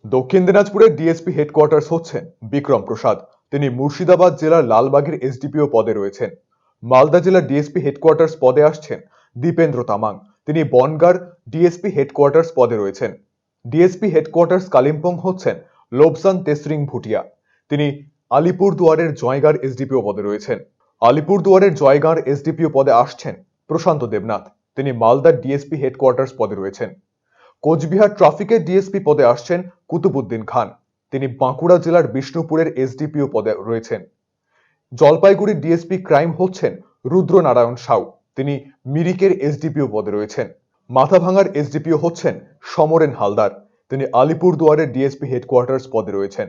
দক্ষিণ দিনাজপুরের DSP headquarters হচ্ছেন বিক্রম প্রসাদ। তিনি মুর্শিদাবাদ জেলার লালবাগের এসডিপিও পদে রয়েছেন। মালদা জেলার ডিএসপি হেডকোয়ার্টার্স পদে আসছেন দীপেন্দ্র তামাং। তিনি বনগাঁর ডিএসপি হেডকোয়ার্টার্স পদে রয়েছেন। ডিএসপি হেডকোয়ার্টার্স কালিম্পং হচ্ছেন লোবসান তেসরিং ভুটিয়া। তিনি আলিপুরদুয়ারের জয়গাঁর এসডিপিও পদে রয়েছেন। আলিপুরদুয়ারের জয়গাঁর এসডিপিও পদে আসছেন প্রশান্ত দেবনাথ। তিনি মালদার ডিএসপি হেডকোয়ার্টার্স পদে রয়েছেন। কোচবিহার ট্রাফিকের ডিএসপি পদে আসছেন কুতুবুদ্দিন খান। তিনি বাঁকুড়া জেলার বিষ্ণুপুরের এসডিপিও পদে রয়েছেন। জলপাইগুড়ির ডিএসপি ক্রাইম হচ্ছেন রুদ্রনারায়ণ সাউ। তিনি মিরিকের এসডিপিও পদে রয়েছেন। মাথাভাঙার এসডিপিও হচ্ছেন সমরেন হালদার। তিনি আলিপুরদুয়ারের ডিএসপি হেডকোয়ার্টার্স পদে রয়েছেন।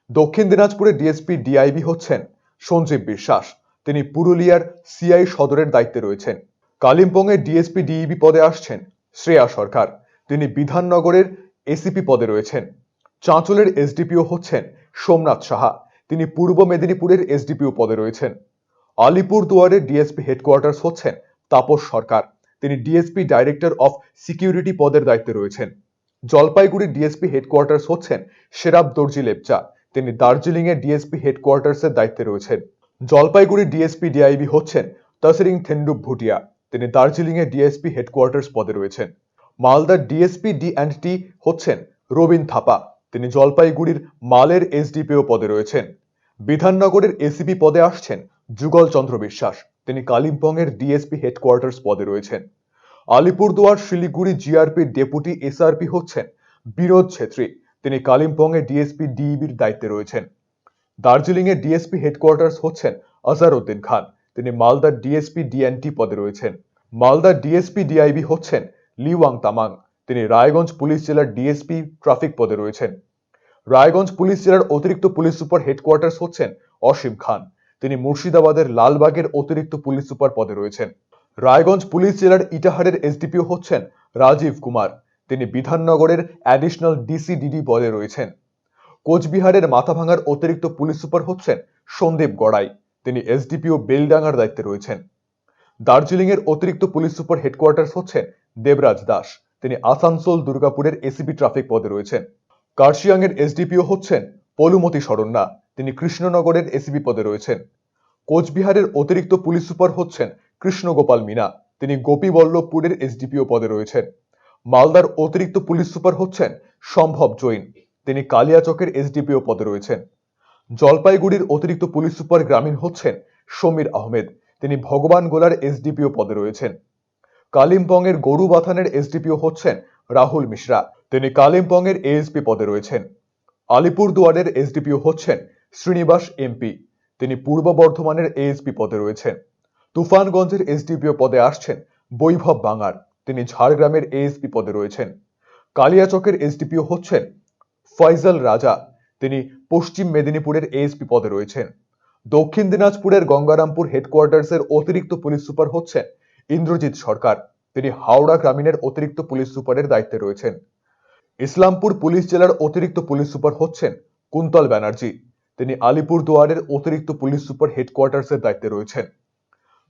দক্ষিণ দিনাজপুরের ডিএসপি ডিআইবি হচ্ছেন সঞ্জীব বিশ্বাস। তিনি পুরুলিয়ার সিআই সদরের দায়িত্বে রয়েছেন। কালিম্পংয়ের ডিএসপি ডিইবি পদে আসছেন শ্রেয়া সরকার। তিনি বিধাননগরের এসিপি পদে রয়েছেন। চাঁচলের এসডিপিও হচ্ছেন সোমনাথ সাহা। তিনি পূর্ব মেদিনীপুরের এসডিপিও পদে রয়েছেন। আলিপুরদুয়ারের ডিএসপি হেডকোয়ার্টার্স হচ্ছেন তাপস সরকার। তিনি ডিএসপি ডাইরেক্টর অফ সিকিউরিটি পদের দায়িত্বে রয়েছেন। জলপাইগুড়ির ডিএসপি হেডকোয়ার্টার্স হচ্ছেন শেরাব দর্জি লেপচা। তিনি দার্জিলিং এর ডিএসপি হেডকোয়ার্টার্সের দায়িত্বে রয়েছেন। জলপাইগুড়ির ডিএসপি ডিআইবি হচ্ছেন তসরিং থেন্ডুপ ভুটিয়া। তিনি দার্জিলিং এর ডিএসপি হেডকোয়ার্টার্স পদে রয়েছেন। মালদার ডিএসপি ডি অ্যান্ড টি হচ্ছেন রবিন থাপা। তিনি জলপাইগুড়ির মালের এসডিপিও পদে রয়েছেন। বিধাননগরের এসিপি পদে আসছেন যুগল চন্দ্র বিশ্বাস। তিনি কালিম্পংয়ের ডিএসপি হেডকোয়ার্টার্স পদে রয়েছেন। Alipurduar Siliguri GRP deputy SRP হচ্ছেন বিনোদ ছেত্রী। তিনি কালিম্পংয়ের ডিএসপি ডিইবির দায়িত্বে রয়েছেন। দার্জিলিং এর ডিএসপি হেডকোয়ার্টার্স হচ্ছেন আজহারউদ্দিন খান। তিনি মালদার ডিএসপি ডিএনটি পদে রয়েছেন। মালদার ডিএসপি ডিআইবি হচ্ছেন লিওয়াং তামাং। তিনি রায়গঞ্জ পুলিশ জেলার ডিএসপি ট্রাফিক পদে রয়েছেন। রায়গঞ্জ পুলিশ জেলার অতিরিক্ত পুলিশ সুপার হেডকোয়ার্টার্স হচ্ছেন অসীম খান। তিনি মুর্শিদাবাদের লালবাগের অতিরিক্ত পুলিশ সুপার পদে রয়েছেন। রায়গঞ্জ পুলিশ জেলার ইটাহারের এসডিপিও হচ্ছেন রাজীব কুমার। তিনি বিধাননগরের অ্যাডিশনাল ডিসিডিডি পদে রয়েছেন। কোচবিহারের মাথাভাঙার অতিরিক্ত পুলিশ সুপার হচ্ছেন সন্দীপ গড়াই। তিনি এসডিপিও বেলডাঙ্গার দায়িত্বে রয়েছেন। দার্জিলিং এর অতিরিক্ত পুলিশ সুপার হেডকোয়ার্টার্স হচ্ছেন দেবরাজ দাস। তিনি আসানসোল দুর্গাপুরের এসিপি ট্রাফিক পদে রয়েছেন। কার্শিয়াং এর এসডিপিও হচ্ছেন পলুমতি শরণ্যা। তিনি কৃষ্ণনগরের এসিপি পদে রয়েছেন। কোচবিহারের অতিরিক্ত পুলিশ সুপার হচ্ছেন কৃষ্ণগোপাল মিনা। তিনি গোপীবল্লভপুরের এসডিপিও পদে রয়েছেন। মালদার অতিরিক্ত পুলিশ সুপার হচ্ছেন সম্ভব জৈন। তিনি কালিয়াচকের এসডিপিও পদে রয়েছেন। জলপাইগুড়ির অতিরিক্ত পুলিশ সুপার গ্রামীণ হচ্ছেন সমীর আহমেদ। তিনি ভগবানগোলার এসডিপিও পদে রয়েছেন। কালিম্পংয়ের গরুবাথানের এসডিপিও হচ্ছেন রাহুল মিশ্রা। তিনি কালিম্পংয়ের এএসপি পদে রয়েছেন। আলিপুরদুয়ারের এসডিপিও হচ্ছেন শ্রীনিবাস এমপি। তিনি পূর্ব বর্ধমানের এএসপি পদে রয়েছেন। তুফানগঞ্জের এসডিপিও পদে আসছেন বৈভব বাঙার। তিনি ঝাড়গ্রামের এএসপি পদে রয়েছেন। কালিয়াচকের এসডিপিও হচ্ছেন ফয়জল রাজা। তিনি পশ্চিম মেদিনীপুরের এএসপি পদে রয়েছেন। দক্ষিণ দিনাজপুরের গঙ্গারামপুর হেডকোয়ার্টার্সের অতিরিক্ত পুলিশ সুপার হচ্ছেন ইন্দ্রজিৎ সরকার। তিনি হাওড়া গ্রামীণের অতিরিক্ত পুলিশ সুপারের দায়িত্বে রয়েছেন। ইসলামপুর পুলিশ জেলার অতিরিক্ত পুলিশ সুপার হচ্ছেন কুন্তল ব্যানার্জি। তিনি আলিপুরদুয়ারের অতিরিক্ত পুলিশ সুপার হেডকোয়ার্টার্সের দায়িত্বে রয়েছেন।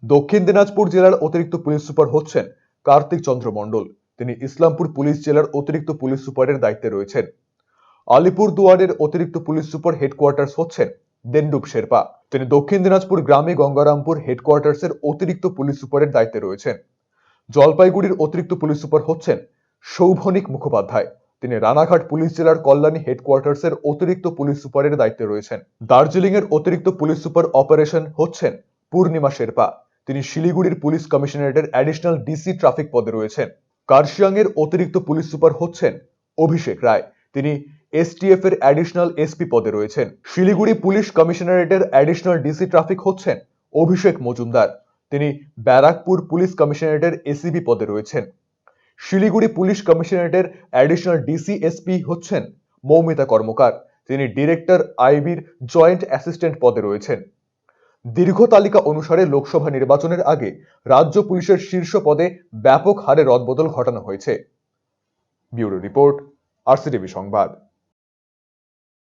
দক্ষিণ দিনাজপুর জেলার অতিরিক্ত পুলিশ সুপার হচ্ছেন কার্তিক চন্দ্র মণ্ডল। তিনি ইসলামপুর পুলিশ জেলার অতিরিক্ত পুলিশ সুপারের দায়িত্বে রয়েছেন। আলিপুরদুয়ারের অতিরিক্ত পুলিশ সুপার হেডকোয়ার্টার্স হচ্ছেন দেন্ডুপ শেরপা। তিনি দক্ষিণ দিনাজপুর গ্রামে গঙ্গারামপুর হেডকোয়ার্টার্সের অতিরিক্ত পুলিশ সুপারের দায়িত্বে রয়েছেন। জলপাইগুড়ির অতিরিক্ত পুলিশ সুপার হচ্ছেন সৌভনিক মুখোপাধ্যায়। তিনি রানাঘাট পুলিশ জেলার কল্যাণী হেডকোয়ার্টার্সের অতিরিক্ত পুলিশ সুপারের দায়িত্বে রয়েছেন। দার্জিলিং এর অতিরিক্ত পুলিশ সুপার অপারেশন হচ্ছেন পূর্ণিমা শেরপা। তিনি শিলিগুড়ির পুলিশ কমিশনারেটের অ্যাডিশনাল ডিসি ট্রাফিক পদে রয়েছেন। কার্শিয়াং এর অতিরিক্ত পুলিশ সুপার হচ্ছেন অভিষেক রায়। তিনি এসটিএফ এর অ্যাডিশনাল এসপি পদে রয়েছেন। শিলিগুড়ি পুলিশ কমিশনারেটের অ্যাডিশনাল ডিসি ট্রাফিক হচ্ছেন অভিষেক মজুমদার। তিনি ব্যারাকপুর পুলিশ কমিশনারেটের এসিবি পদে রয়েছেন। শিলিগুড়ি পুলিশ কমিশনারেটের অ্যাডিশনাল ডিসি এসপি হচ্ছেন মৌমিতা কর্মকার। তিনি ডিরেক্টর আইবির জয়েন্ট অ্যাসিস্ট্যান্ট পদে রয়েছেন। দীর্ঘ তালিকা অনুসারে লোকসভা নির্বাচনের আগে রাজ্য পুলিশের শীর্ষ পদে ব্যাপক হারে রদবদল ঘটানো হয়েছে। ব্যুরো রিপোর্ট, আরসিটিভি সংবাদ।